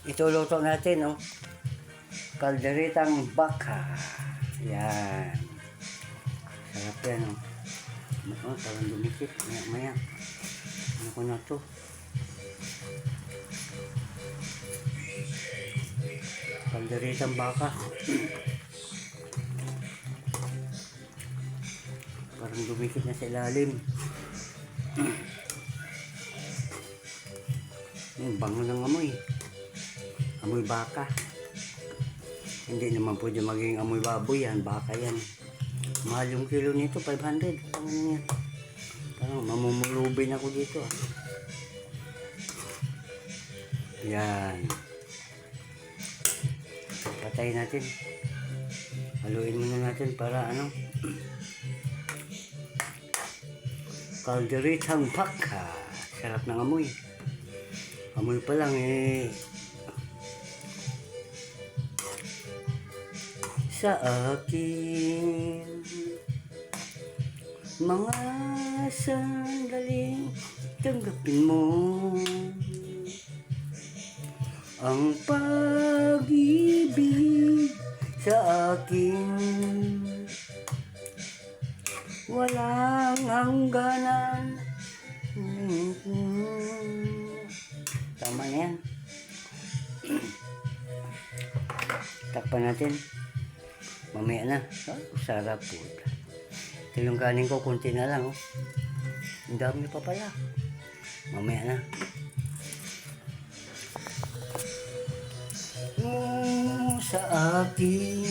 Ituluto natin, oh. Kalderitang baka. Yan. Sarap yan, oh. Oh, parang dumikit. Maya. Ano ko na to? Kalderitang baka. Parang dumikit na sa ilalim. Bango ng amoy. Amoy baka. Hindi naman pwede maging amoy baboy yan. Baka yan. Mahal yung kilo nito, 500. Parang mamumulubin ako dito. Yan. Patayin natin. Haluin muna natin para ano. Kalderitang baka. Sarap ng amoy. Amoy pa lang eh. Sa akin mga sandaling tanggapin mo ang pag-ibig sa akin. Walang hangganan. Tama na yan. Takpan natin. Mamaya na. Oh, sarap po. Ito yung kanin ko. Kunti na lang. Oh. Ang dami pa pala. Mamaya na. Sa akin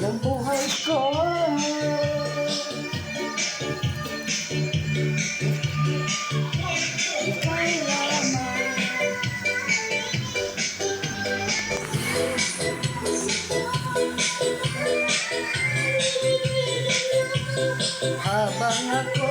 ng buhay ko, ikaw lamang. Habang ako